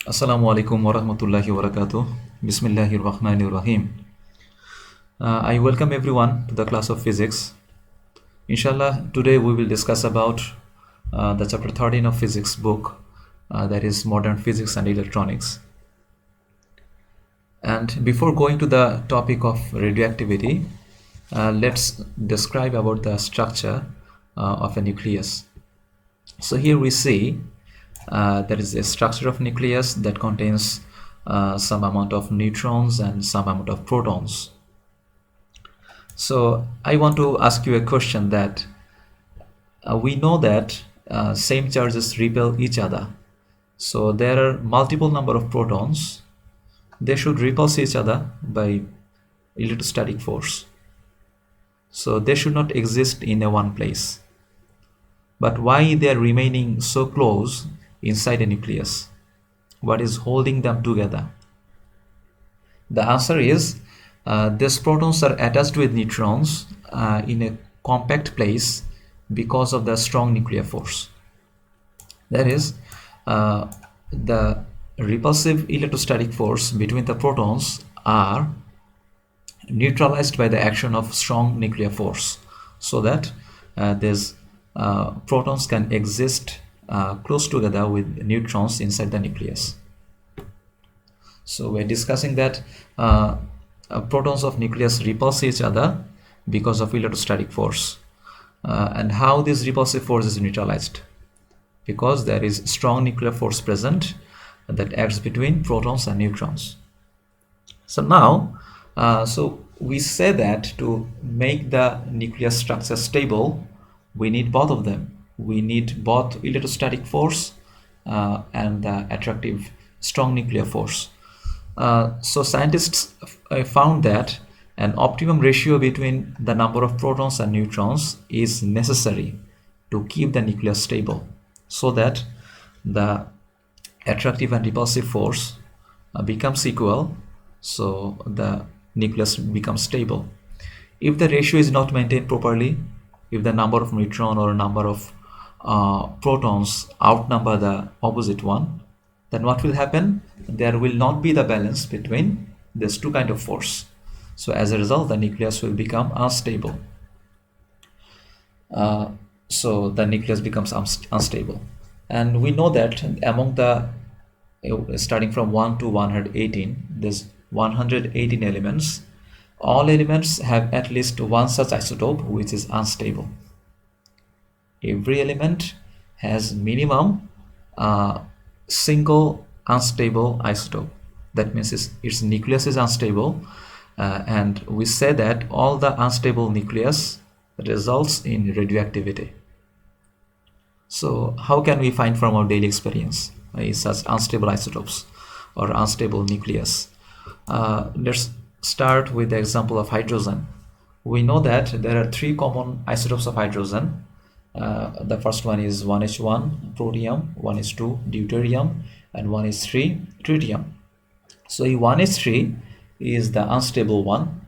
Assalamu alaikum wa rahmatullahi wa barakatuh. Bismillahir Rahmanir Rahim. I welcome everyone to the class of physics. Inshallah, today we will discuss about the chapter 13 of physics book, that is Modern Physics and Electronics. And before going to the topic of radioactivity, let's describe about the structure of a nucleus. So here we see there is a structure of nucleus that contains some amount of neutrons and some amount of protons. So I want to ask you a question that we know that same charges repel each other. So there are multiple number of protons. They should repulse each other by electrostatic force. So they should not exist in a one place. But why they are remaining so close inside a nucleus? What is holding them together? The answer is these protons are attached with neutrons in a compact place because of the strong nuclear force. That is, the repulsive electrostatic force between the protons are neutralized by the action of strong nuclear force, so that these protons can exist close together with neutrons inside the nucleus. So we're discussing that protons of nucleus repulse each other because of electrostatic force, and how this repulsive force is neutralized, because there is strong nuclear force present that acts between protons and neutrons. So now, so we say that to make the nucleus structure stable, we need both of them. We need both electrostatic force and the attractive strong nuclear force. So scientists found that an optimum ratio between the number of protons and neutrons is necessary to keep the nucleus stable, so that the attractive and repulsive force becomes equal, so the nucleus becomes stable. If the ratio is not maintained properly, if the number of neutron or number of protons outnumber the opposite one, then what will happen? There will not be the balance between these two kind of force. So as a result, the nucleus will become unstable. So the nucleus becomes unstable. And we know that among the starting from 1 to 118, there's 118 elements. All elements have at least one such isotope which is unstable. Every element has minimum single unstable isotope. That means its nucleus is unstable, and we say that all the unstable nucleus results in radioactivity. So how can we find from our daily experience such unstable isotopes or unstable nucleus? Let's start with the example of hydrogen. We know that there are three common isotopes of hydrogen. The first one is 1H1 protium, 1H2 deuterium, and 1H3 tritium. So 1H3 is the unstable one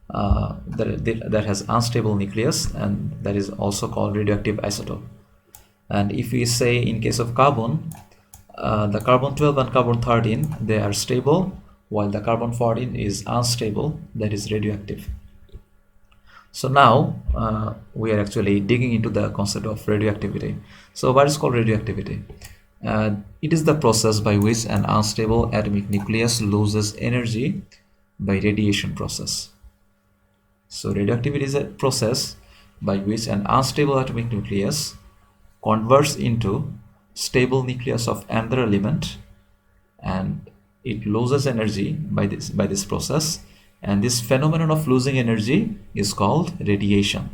that has unstable nucleus, and that is also called radioactive isotope. And if we say in case of carbon, the carbon 12 and carbon 13, they are stable, while the carbon 14 is unstable, that is radioactive. So now we are actually digging into the concept of radioactivity. So what is called radioactivity? It is the process by which an unstable atomic nucleus loses energy by radiation process. So radioactivity is a process by which an unstable atomic nucleus converts into stable nucleus of another element, and it loses energy by this process, and this phenomenon of losing energy is called radiation.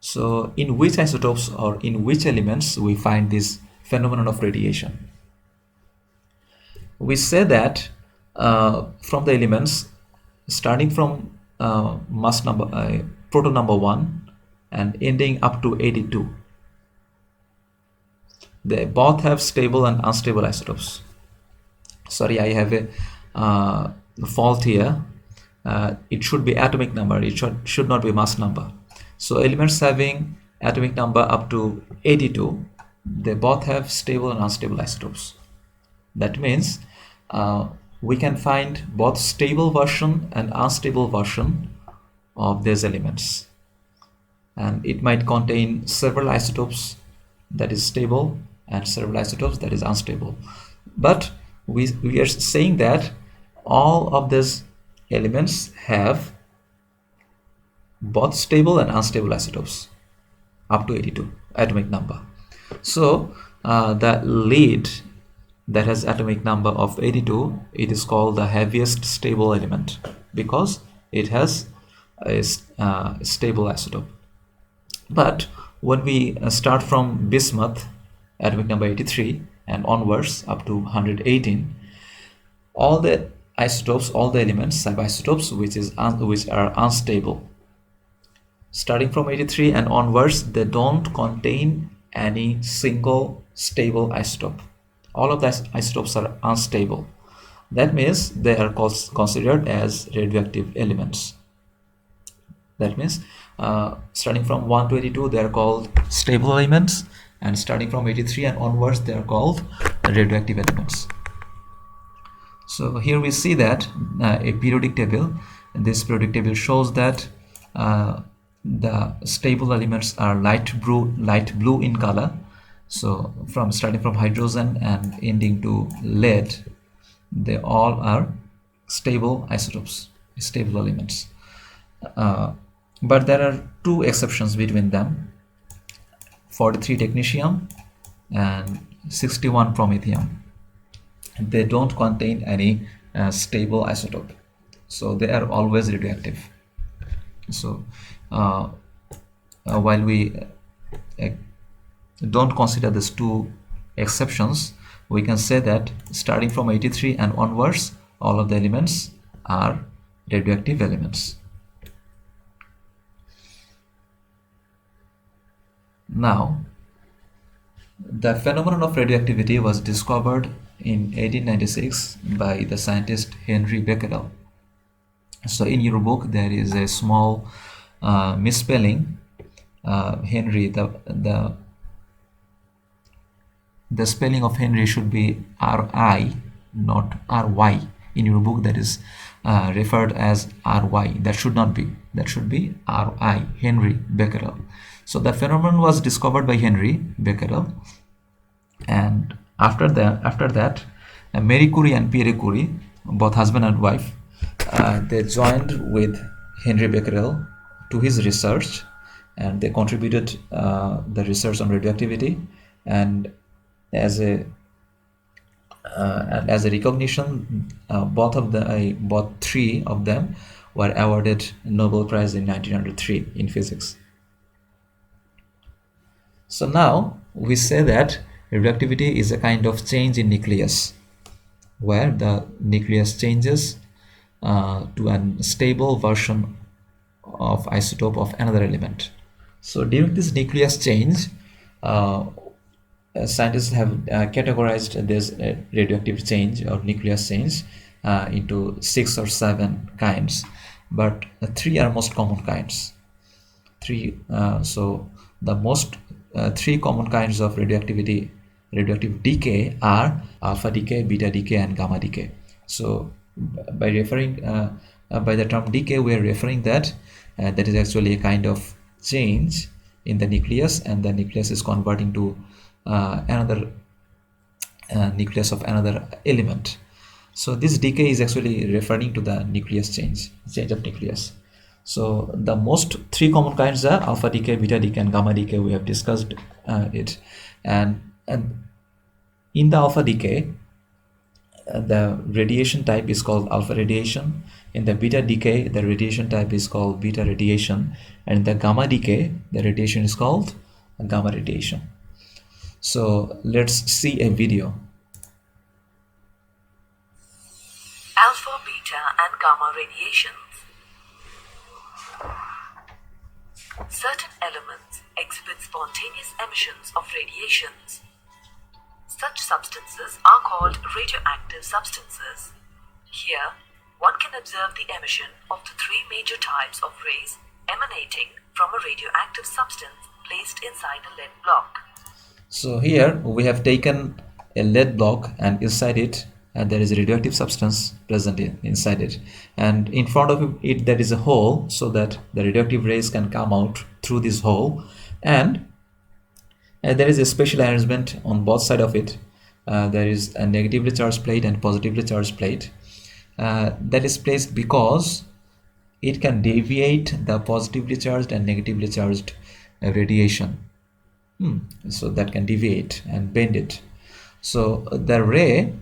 So in which isotopes or in which elements we find this phenomenon of radiation? We say that from the elements starting from mass number proton number 1 and ending up to 82, they both have stable and unstable isotopes. Sorry, I have a fault here. It should be atomic number, it should not be mass number. So elements having atomic number up to 82, they both have stable and unstable isotopes. That means we can find both stable version and unstable version of these elements, and it might contain several isotopes that is stable and several isotopes that is unstable. But we are saying that all of these elements have both stable and unstable isotopes up to 82 atomic number. So the lead that has atomic number of 82, it is called the heaviest stable element because it has a stable isotope. But when we start from bismuth, atomic number 83, and onwards up to 118, all the isotopes, all the elements have isotopes which are unstable. Starting from 83 and onwards, they don't contain any single stable isotope. All of the isotopes are unstable. That means they are considered as radioactive elements. That means starting from 1 to 82, they are called stable elements, and starting from 83 and onwards, they are called radioactive elements. So here we see that a periodic table, and this periodic table shows that the stable elements are light blue in color. So starting from hydrogen and ending to lead, they all are stable isotopes, stable elements. But there are two exceptions between them: 43 technetium and 61 promethium. They don't contain any stable isotope, so they are always radioactive. So while we don't consider these two exceptions, we can say that starting from 83 and onwards, all of the elements are radioactive elements. Now, the phenomenon of radioactivity was discovered in 1896 by the scientist Henry Becquerel. So in your book there is a small misspelling. Henry, the spelling of Henry should be R-I, not R-Y. In your book that is referred as R-Y. That should not be. That should be R-I, Henry Becquerel. So the phenomenon was discovered by Henry Becquerel, and after that, Marie Curie and Pierre Curie, both husband and wife, they joined with Henry Becquerel to his research, and they contributed the research on radioactivity, and as a recognition, both three of them were awarded Nobel Prize in 1903 in physics. So now we say that radioactivity is a kind of change in nucleus, where the nucleus changes to a stable version of isotope of another element. So during this nucleus change, scientists have categorized this radioactive change or nucleus change into 6 or 7 kinds, but 3 are most common kinds. So the most 3 common kinds of radioactive decay are alpha decay, beta decay, and gamma decay. So by referring by the term decay, we are referring that that is actually a kind of change in the nucleus, and the nucleus is converting to another nucleus of another element. So this decay is actually referring to the nucleus change of nucleus. So the most 3 common kinds are alpha decay, beta decay, and gamma decay. We have discussed it, and in the alpha decay, the radiation type is called alpha radiation. In the beta decay, the radiation type is called beta radiation, and in the gamma decay, the radiation is called gamma radiation. So let's see a video. Alpha, beta, and gamma radiations. Certain elements exhibit spontaneous emissions of radiations. Such substances are called radioactive substances. Here, one can observe the emission of the 3 major types of rays emanating from a radioactive substance placed inside a lead block. So here we have taken a lead block, and inside it there is a radioactive substance present inside it, and in front of it there is a hole so that the radioactive rays can come out through this hole, and there is a special arrangement on both sides of it. There is a negatively charged plate and positively charged plate that is placed because it can deviate the positively charged and negatively charged radiation. So that can deviate and bend it. So the ray,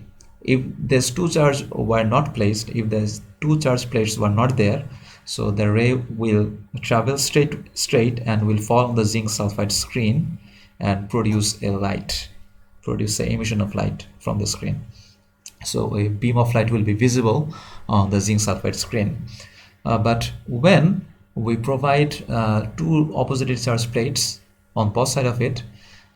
if these two charges were not placed, if there's two charge plates were not there, so the ray will travel straight and will fall on the zinc sulfide screen and produce a light, produce an emission of light from the screen. So a beam of light will be visible on the zinc sulfide screen. But when we provide two oppositely charged plates on both sides of it,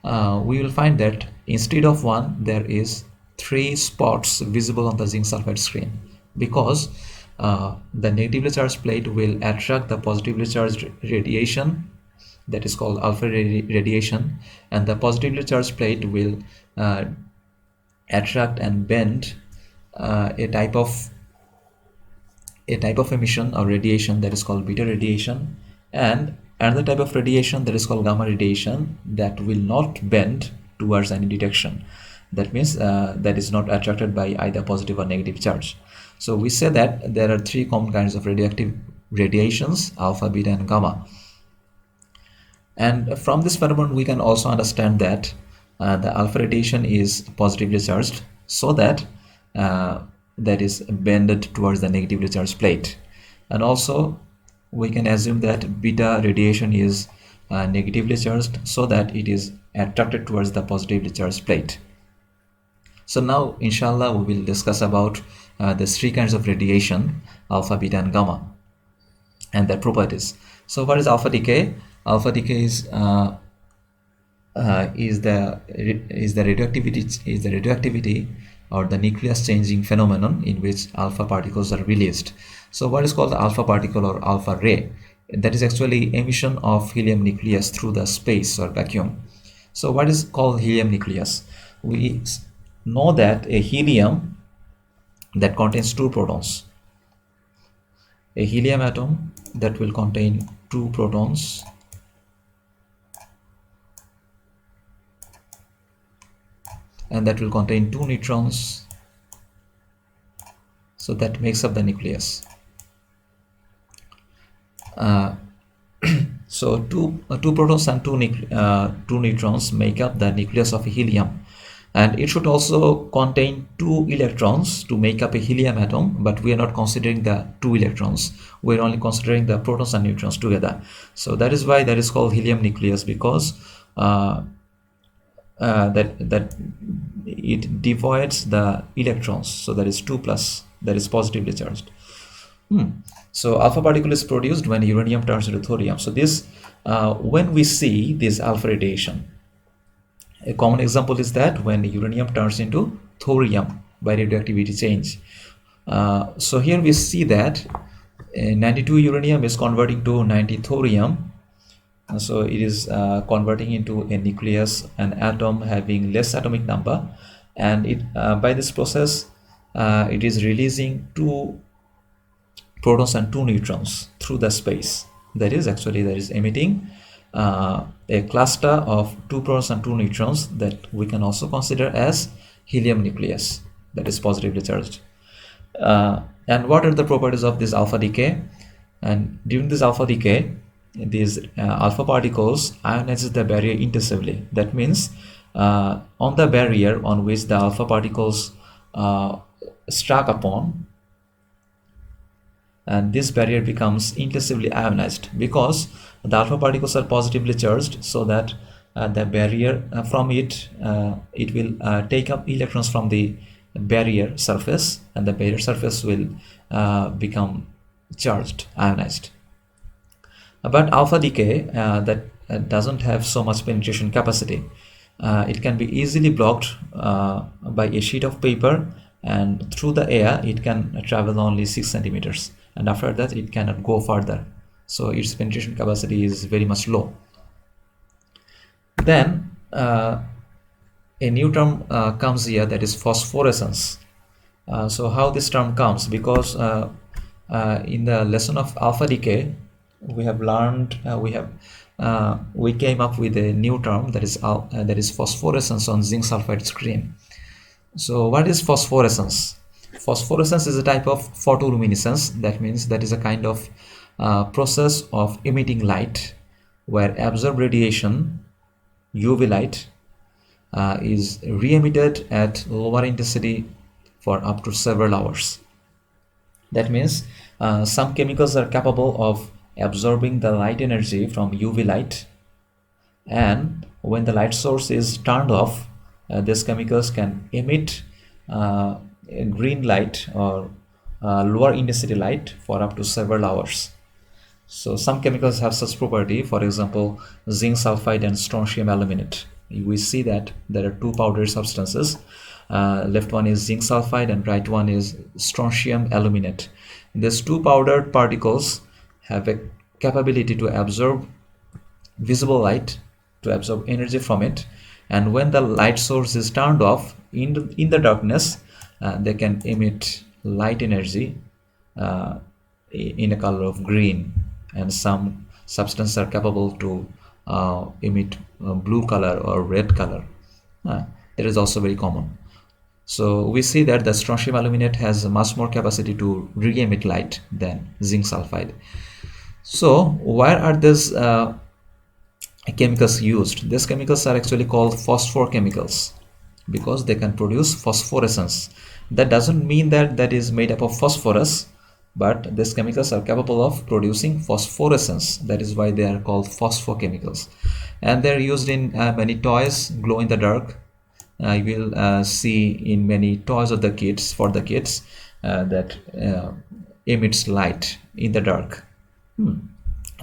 we will find that instead of one, there is 3 spots visible on the zinc sulfide screen, because the negatively charged plate will attract the positively charged radiation, that is called alpha radiation, and the positively charged plate will attract and bend a type of emission or radiation that is called beta radiation, and another type of radiation that is called gamma radiation that will not bend towards any detection. That means that is not attracted by either positive or negative charge. So we say that there are 3 common kinds of radioactive radiations: alpha, beta, and gamma. And from this phenomenon we can also understand that the alpha radiation is positively charged, so that that is bended towards the negatively charged plate, and also we can assume that beta radiation is negatively charged, so that it is attracted towards the positively charged plate. So now inshallah we will discuss about the 3 kinds of radiation: alpha, beta, and gamma, and their properties. So what is alpha decay? Alpha decay is the radioactivity or the nucleus changing phenomenon in which alpha particles are released. So what is called the alpha particle or alpha ray? That is actually emission of helium nucleus through the space or vacuum. So what is called helium nucleus? We know that a helium that contains 2 protons, a helium atom that will contain 2 protons, and that will contain 2 neutrons, so that makes up the nucleus. So two protons and 2 neutrons make up the nucleus of a helium, and it should also contain 2 electrons to make up a helium atom, but we are not considering the 2 electrons, we are only considering the protons and neutrons together. So that is why that is called helium nucleus, because that it divides the electrons, so that is 2 plus, that is positively charged. So alpha particle is produced when uranium turns into thorium. So this when we see this alpha radiation, a common example is that when uranium turns into thorium by radioactivity change. So here we see that 92 uranium is converting to 90 thorium. So it is converting into a nucleus, an atom having less atomic number, and it by this process it is releasing 2 protons and 2 neutrons through the space. That is emitting a cluster of 2 protons and 2 neutrons that we can also consider as helium nucleus, that is positively charged. And what are the properties of this alpha decay? And during this alpha decay, these alpha particles ionizes the barrier intensively. That means on the barrier on which the alpha particles struck upon, and this barrier becomes intensively ionized because the alpha particles are positively charged, so that the barrier from it will take up electrons from the barrier surface, and the barrier surface will become charged, ionized. But alpha decay that doesn't have so much penetration capacity. It can be easily blocked by a sheet of paper, and through the air it can travel only 6 centimeters, and after that it cannot go further. So its penetration capacity is very much low. Then a new term comes here, that is phosphorescence. So how this term comes, because in the lesson of alpha decay we have learned, we came up with a new term, that is phosphorescence on zinc sulfide screen. So what is phosphorescence? Phosphorescence is a type of photoluminescence. That means that is a kind of process of emitting light where absorbed radiation, UV light, is re-emitted at lower intensity for up to several hours. That means some chemicals are capable of absorbing the light energy from UV light, and when the light source is turned off, these chemicals can emit a green light or lower intensity light for up to several hours. So some chemicals have such property. For example, zinc sulfide and strontium aluminate. We see that there are two powdery substances. Left one is zinc sulfide and right one is strontium aluminate. These two powdered particles have a capability to absorb visible light, to absorb energy from it, and when the light source is turned off in the darkness, they can emit light energy in a color of green, and some substances are capable to emit blue color or red color. That is also very common. So we see that the strontium aluminate has much more capacity to re-emit light than zinc sulfide. So where are these chemicals used? These chemicals are actually called phosphor chemicals because they can produce phosphorescence. That doesn't mean that that is made up of phosphorus, but these chemicals are capable of producing phosphorescence. That is why they are called phosphochemicals, and they're used in many toys, glow in the dark. You will see in many toys of the kids, for the kids, that emits light in the dark.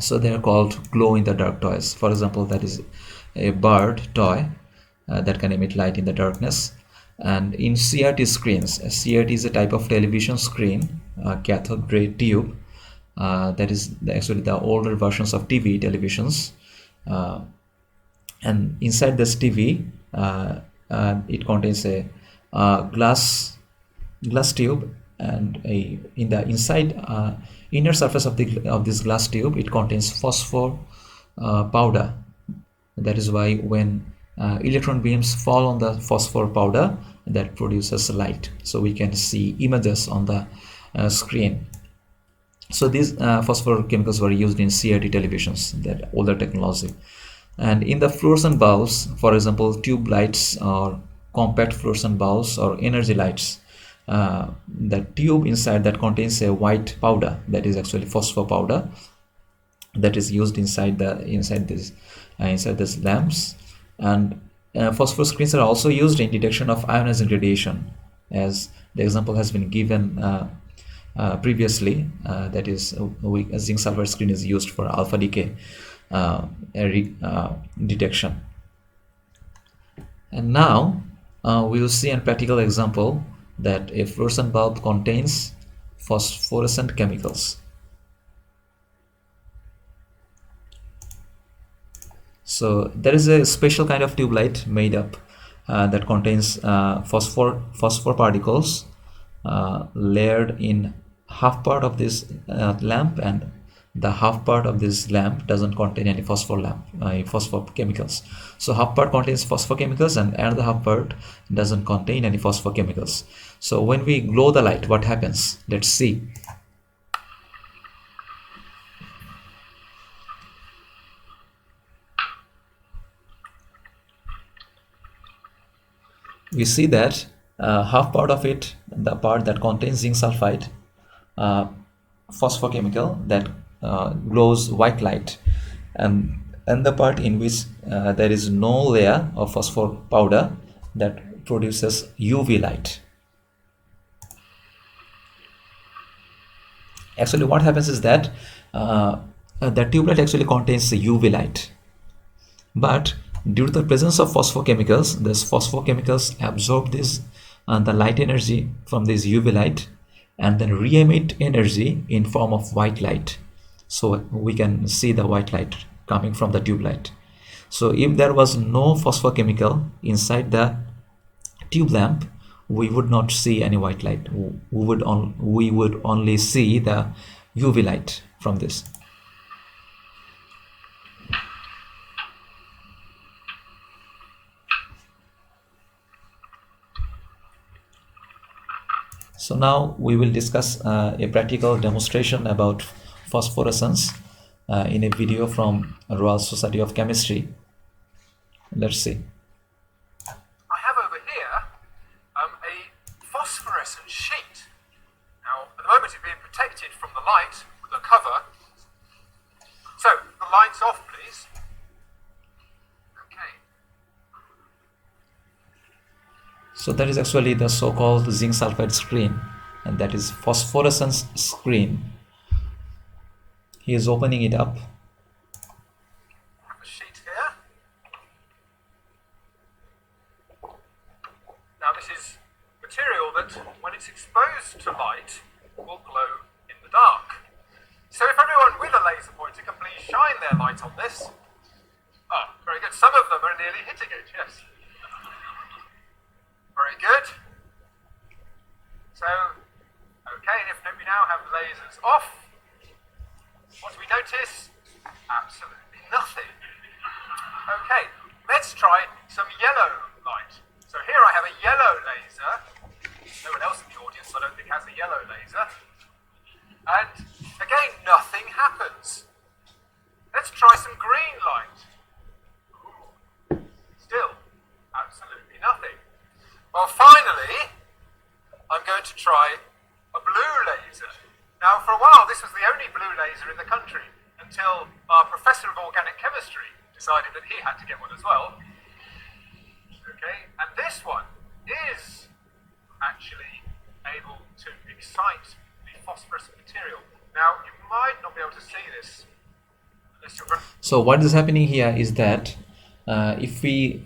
So they are called glow in the dark toys. For example, that is a bird toy that can emit light in the darkness. And in CRT screens, CRT is a type of television screen, cathode ray tube, that is actually the older versions of televisions, and inside this TV it contains a glass tube, and in the inside inner surface of this glass tube, it contains phosphor powder. That is why when electron beams fall on the phosphor powder, that produces light, so we can see images on the screen. So these phosphor chemicals were used in CRT televisions, that older technology. And in the fluorescent bulbs, for example, tube lights or compact fluorescent bulbs or energy lights, the tube inside that contains a white powder, that is actually phosphor powder, that is used inside these lamps. And phosphor screens are also used in detection of ionizing radiation, as the example has been given previously. That is, a zinc sulfide screen is used for alpha decay detection. And now we will see a practical example that a fluorescent bulb contains phosphorescent chemicals. So there is a special kind of tube light made up that contains phosphor particles layered in half part of this lamp, and the half part of this lamp doesn't contain any phosphor chemicals. So half part contains phosphor chemicals and another half part doesn't contain any phosphor chemicals. So when we glow the light, what happens? Let's see. We see that half part of it, the part that contains zinc sulfide, phosphor chemical that glows white light, and the part in which there is no layer of phosphor powder that produces UV light. Actually what happens is that the tube light actually contains UV light, but due to the presence of phosphochemicals, these phosphochemicals absorb this the light energy from this UV light and then re-emit energy in form of white light. So we can see the white light coming from the tube light. So if there was no phosphochemical inside the tube lamp, we would not see any white light. We would only see the UV light from this. So now we will discuss a practical demonstration about phosphorescence in a video from Royal Society of Chemistry. Let's see. I have over here a phosphorescent sheet. Now, at the moment it's being protected from the light with a cover. So, the light's off, please. Okay. So that is actually the so-called zinc sulfide screen, and that is phosphorescence screen. He is opening it up. I have a sheet here. Now, this is material that, when it's exposed to light, will glow in the dark. So if everyone with a laser pointer can please shine their light on this. Ah, very good. Some of them are nearly hitting it, yes. Very good. So, okay, and if we now have lasers off, what do we notice? Absolutely nothing. Okay, let's try some yellow light. So here I have a yellow laser. No one else in the audience, I don't think, has a yellow laser. And again, nothing happens. Let's try some green light. Still, absolutely nothing. Well, finally, I'm going to try a blue laser. Now, for a while, this was the only blue laser in the country until our professor of organic chemistry decided that he had to get one as well. Okay, and this one is actually able to excite the phosphorescent material. Now, you might not be able to see this unless you're... So what is happening here is that if we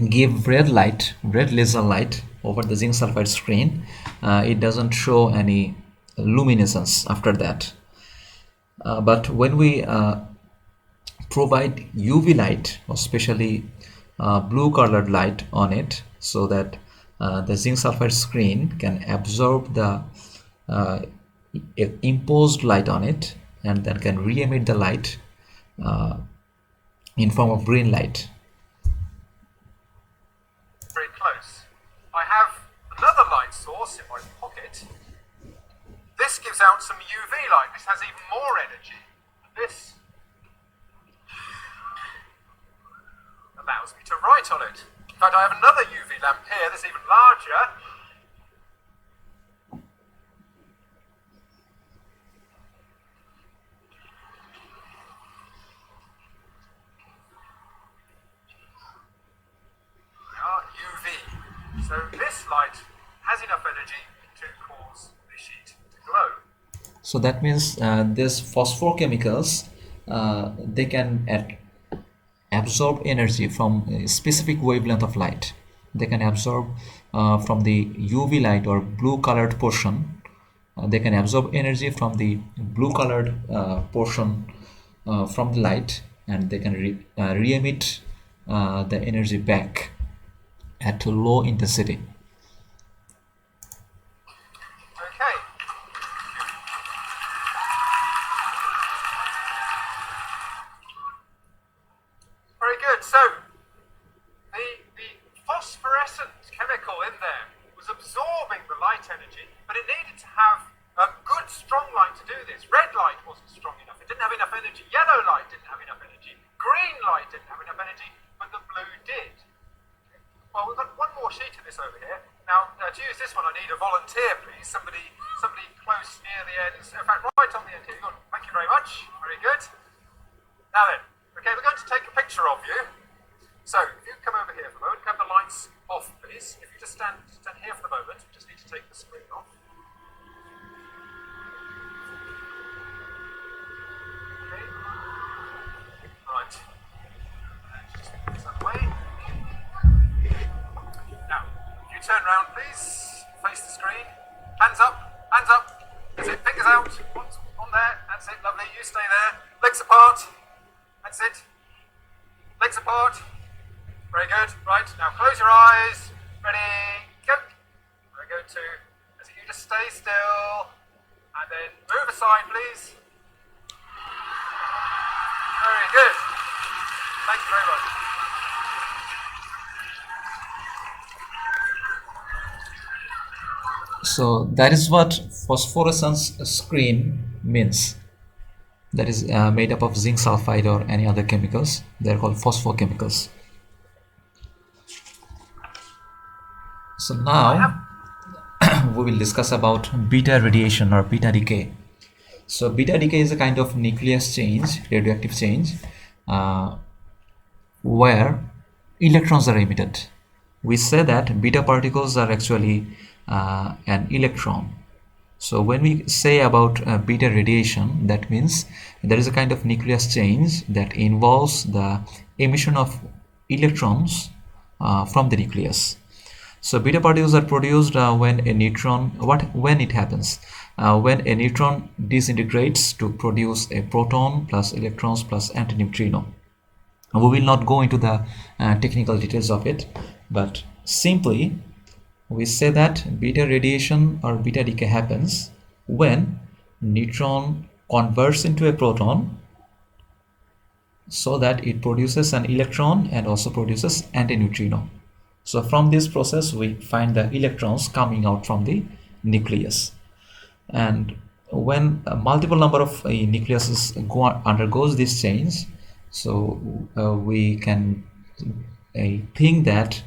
give red laser light over the zinc sulfide screen, it doesn't show any luminescence after that. But when we provide UV light, or especially blue colored light on it, so that the zinc sulfide screen can absorb the imposed light on it and then can re-emit the light in form of green light. Very close. I have another light source in my pocket. This gives out some UV light. This has even more energy. This allows me to write on it. In fact, I have another UV lamp here that's even larger. UV. So this light has enough energy to cause the sheet to glow. So that means these phosphochemicals, they can absorb energy from a specific wavelength of light. They can absorb from the UV light or blue colored portion. They can absorb energy from the blue colored portion from the light, and they can re-emit the energy back at low intensity. Okay. Very good. So the phosphorescent chemical in there was absorbing the light energy, but it needed to have good strong light to do this. Red light wasn't strong enough. It didn't have enough energy. Yellow light didn't have enough energy. Green light didn't have enough energy, but the blue did. Well, we've got one more sheet of this over here. Now, to use this one, I need a volunteer, please. Somebody close near the ends. In fact, right on the end here. Good. Thank you very much. Very good. Now then, okay, we're going to take a picture of you. So, if you come over here for a moment, have the lights off, please. If you just stand here for the moment, we just need to take the screen off. Okay. Right. Just put this out of the way. Now, if you turn around, please, face the screen. Hands up, hands up. That's it, fingers out. On there, that's it, lovely. You stay there. Legs apart. That's it. Legs apart. Very good. Right, now close your eyes. Ready, go. Very good, too. As you just stay still. And then move aside, please. Very good. Thank you very much. So that is what phosphorescence screen means. That is made up of zinc sulfide or any other chemicals. They're called phosphochemicals. So now we will discuss about beta radiation or beta decay. So beta decay is a kind of nucleus change, radioactive change, where electrons are emitted. We say that beta particles are actually an electron. So when we say about beta radiation, that means there is a kind of nucleus change that involves the emission of electrons from the nucleus. So beta particles are produced when a neutron, when it happens? When a neutron disintegrates to produce a proton plus electrons plus antineutrino. We will not go into the technical details of it, but simply we say that beta radiation or beta decay happens when neutron converts into a proton so that it produces an electron and also produces antineutrino. So from this process we find the electrons coming out from the nucleus. And when a multiple number of nucleuses undergoes this change, so we can think that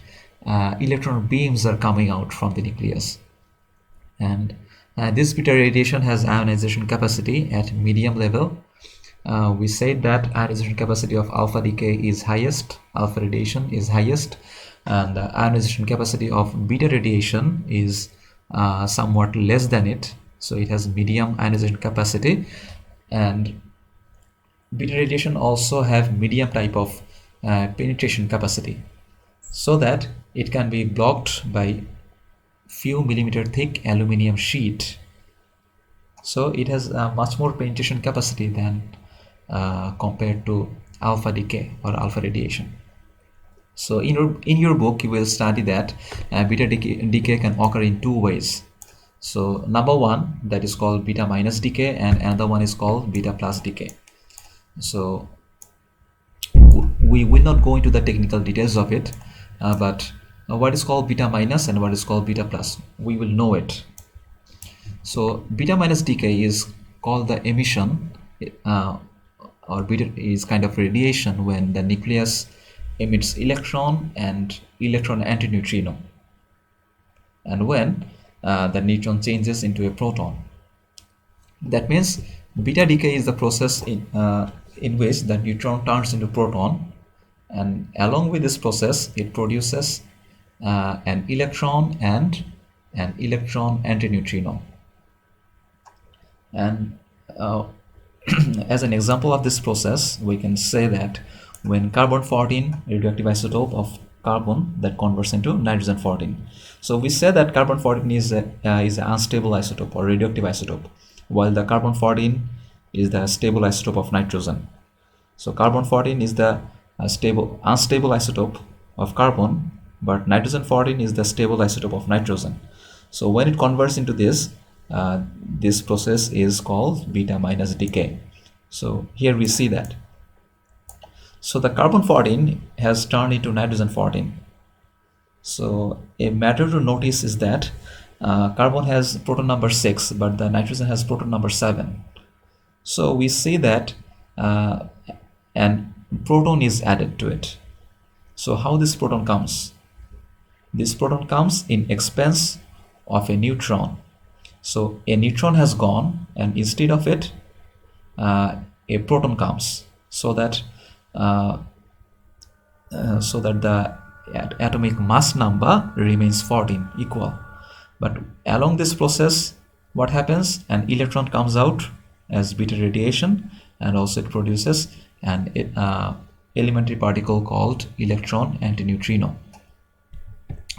electron beams are coming out from the nucleus. And this beta radiation has ionization capacity at medium level. We said that ionization capacity of alpha decay is highest, alpha radiation is highest, and the ionization capacity of beta radiation is somewhat less than it. So it has medium ionization capacity, and beta radiation also have medium type of penetration capacity, so that it can be blocked by few millimeter thick aluminum sheet. So it has much more penetration capacity than compared to alpha decay or alpha radiation. So in your book you will study that beta decay can occur in two ways. So number one, that is called beta minus decay, and another one is called beta plus decay. So we will not go into the technical details of it, but what is called beta minus and what is called beta plus, we will know it. So beta minus decay is called the emission, or beta is kind of radiation when the nucleus emits electron and electron antineutrino, and when the neutron changes into a proton. That means beta decay is the process in which the neutron turns into proton, and along with this process it produces an electron and an electron antineutrino. And as an example of this process, we can say that when carbon-14 radioactive isotope of carbon that converts into nitrogen-14. So we say that carbon-14 is an unstable isotope or radioactive isotope, while the carbon-14 is the stable isotope of nitrogen. So carbon-14 is the unstable isotope of carbon, but nitrogen-14 is the stable isotope of nitrogen. So when it converts into this, this process is called beta minus decay. So here we see that. So the carbon-14 has turned into nitrogen-14. So a matter to notice is that carbon has proton number 6, but the nitrogen has proton number 7. So we see that an proton is added to it. So how this proton comes? This proton comes in expense of a neutron. So a neutron has gone, and instead of it a proton comes, so that the atomic mass number remains 14 equal. But along this process, what happens? An electron comes out as beta radiation, and also it produces an elementary particle called electron antineutrino.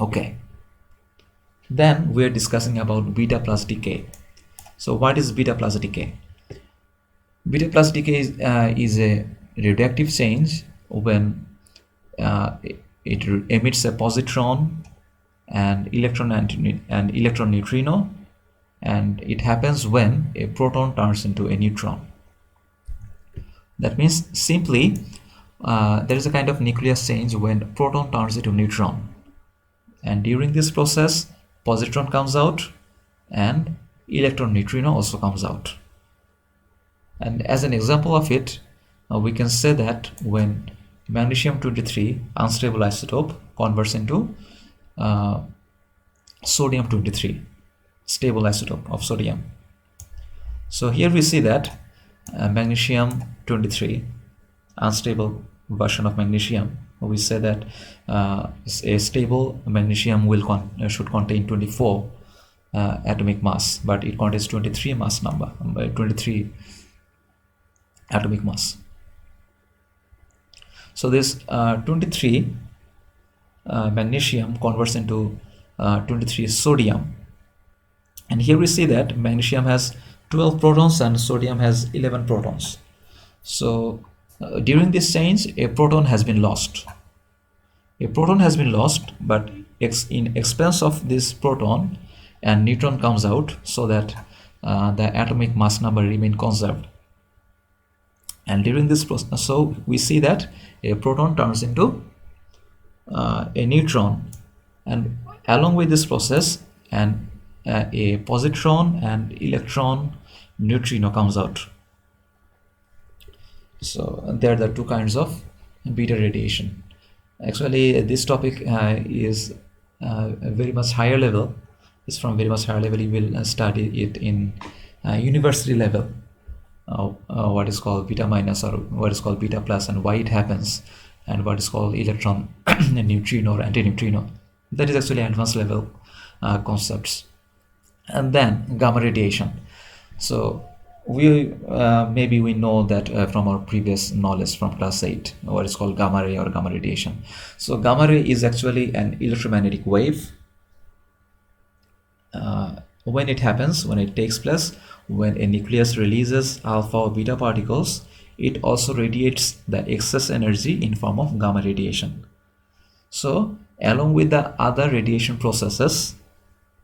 Okay, then we are discussing about beta plus decay. So what is beta plus decay? Beta plus decay is a radioactive change when it emits a positron and electron neutrino, and it happens when a proton turns into a neutron. That means simply there is a kind of nucleus change when proton turns into neutron, and during this process positron comes out and electron neutrino also comes out. And as an example of it, we can say that when magnesium 23 unstable isotope converts into sodium 23 stable isotope of sodium. So here we see that magnesium 23 unstable version of magnesium, we say that a stable magnesium should contain 24 atomic mass, but it contains 23 mass number, 23 atomic mass. So this 23 magnesium converts into 23 sodium, and here we see that magnesium has 12 protons and sodium has 11 protons. So during this change a proton has been lost. But in expense of this proton and neutron comes out, so that the atomic mass number remain conserved. And during this process, so we see that a proton turns into a neutron, and along with this process and a positron and electron neutrino comes out. So there are the two kinds of beta radiation. Actually this topic is very much higher level. It's from very much higher level. You will study it in university level, what is called beta minus or what is called beta plus, and why it happens, and what is called electron neutrino or antineutrino. That is actually advanced level concepts. And then gamma radiation. So we maybe we know that from our previous knowledge from class 8, what is called gamma ray or gamma radiation. So gamma ray is actually an electromagnetic wave. When it happens, when it takes place, when a nucleus releases alpha or beta particles, it also radiates the excess energy in form of gamma radiation. So along with the other radiation processes,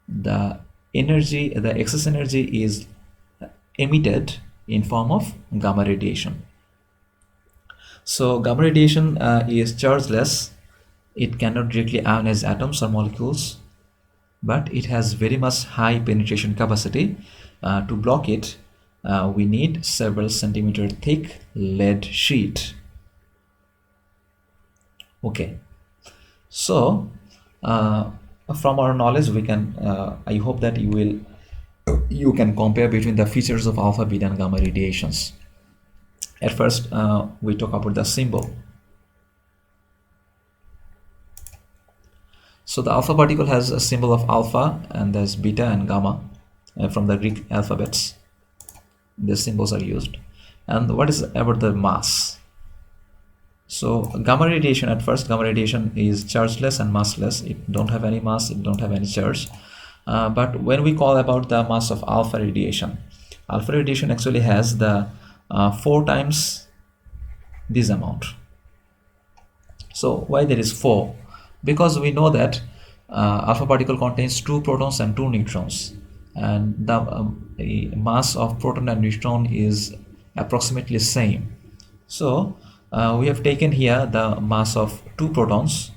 the excess energy is emitted in form of gamma radiation. So gamma radiation is chargeless. It cannot directly ionize atoms or molecules, but it has very much high penetration capacity. To block it, we need several centimeter thick lead sheet. Okay, so from our knowledge we can I hope that you can compare between the features of alpha, beta and gamma radiations. At first we talk about the symbol. So the alpha particle has a symbol of alpha, and there's beta and gamma from the Greek alphabets. These symbols are used. And what is about the mass? So gamma radiation, at first gamma radiation is chargeless and massless. It don't have any mass, it don't have any charge. But when we call about the mass of alpha radiation actually has the 4 times this amount. So why there is 4? Because we know that alpha particle contains 2 protons and 2 neutrons, and the mass of proton and neutron is approximately same. So we have taken here the mass of 2 protons.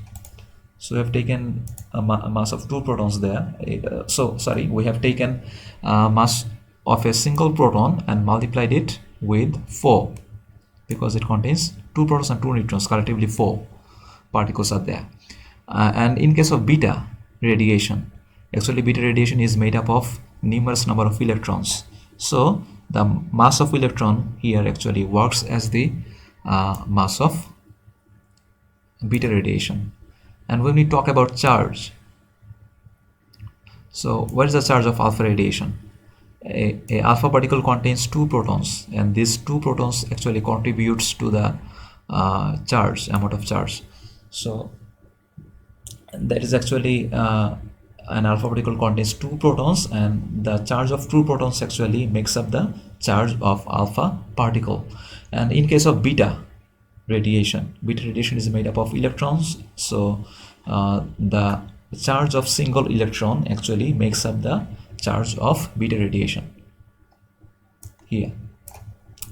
So we have taken a mass of 2 protons there. We have taken mass of a single proton and multiplied it with 4, because it contains 2 protons and 2 neutrons, collectively 4 particles are there. And in case of beta radiation, actually beta radiation is made up of numerous number of electrons. So the mass of electron here actually works as the mass of beta radiation. And when we talk about charge, so what is the charge of alpha radiation? A alpha particle contains 2 protons, and these 2 protons actually contributes to the amount of charge. So that is actually an alpha particle contains 2 protons, and the charge of 2 protons actually makes up the charge of alpha particle. And in case of beta, radiation. Beta radiation is made up of electrons, so the charge of single electron actually makes up the charge of beta radiation here.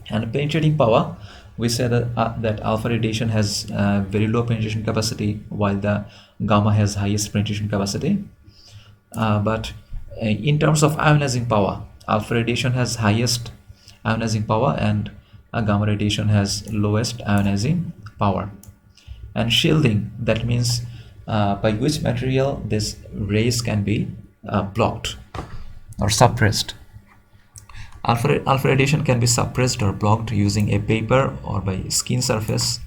And penetrating power, we say that alpha radiation has very low penetration capacity, while the gamma has highest penetration capacity. But in terms of ionizing power, alpha radiation has highest ionizing power, and gamma radiation has lowest ionizing power. And shielding, that means by which material this rays can be blocked or suppressed. Alpha radiation can be suppressed or blocked using a paper or by skin surface.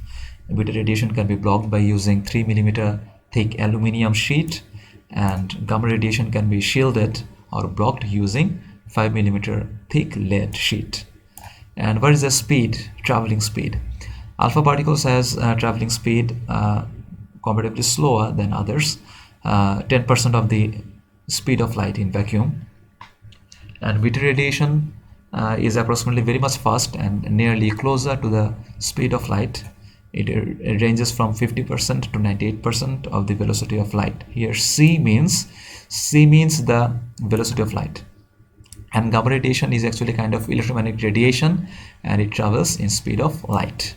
Beta radiation can be blocked by using 3 mm thick aluminum sheet, and gamma radiation can be shielded or blocked using 5 mm thick lead sheet. And what is the speed, traveling speed? Alpha particles has traveling speed comparatively slower than others, 10% of the speed of light in vacuum. And beta radiation is approximately very much fast and nearly closer to the speed of light. It ranges from 50% to 98% of the velocity of light. Here c means the velocity of light. And gamma radiation is actually kind of electromagnetic radiation, and it travels in speed of light.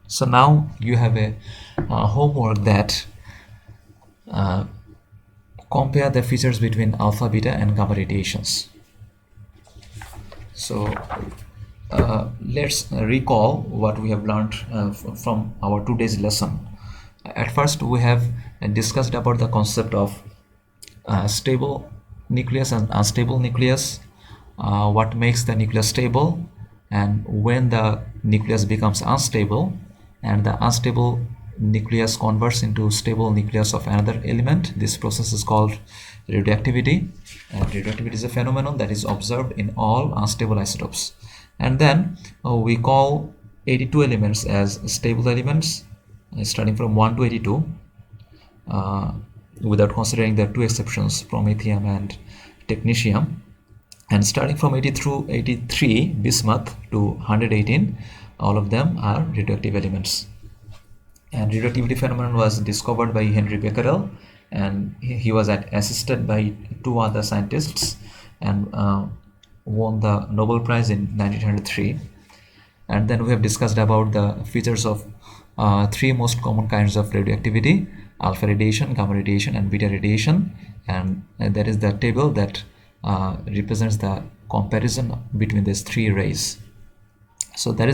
So now you have a homework that compare the features between alpha, beta and gamma radiations. So let's recall what we have learned from our today's lesson. At first, we have discussed about the concept of stable nucleus and unstable nucleus, what makes the nucleus stable, and when the nucleus becomes unstable and the unstable nucleus converts into stable nucleus of another element. This process is called radioactivity, and radioactivity is a phenomenon that is observed in all unstable isotopes. And then we call 82 elements as stable elements, starting from 1 to 82, without considering the two exceptions, promethium and technetium. And starting from 80 through 83, bismuth, to 118, all of them are radioactive elements. And radioactivity phenomenon was discovered by Henry Becquerel, and he was assisted by two other scientists, and won the Nobel Prize in 1903. And then we have discussed about the features of three most common kinds of radioactivity: alpha radiation, gamma radiation, and beta radiation. And that is the table that represents the comparison between these three rays. So that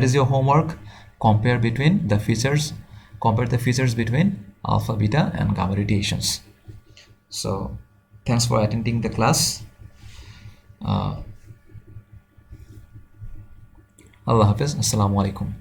is your homework. Compare the features between alpha, beta, and gamma radiations. So thanks for attending the class. Allah Hafiz. Assalamu alaikum.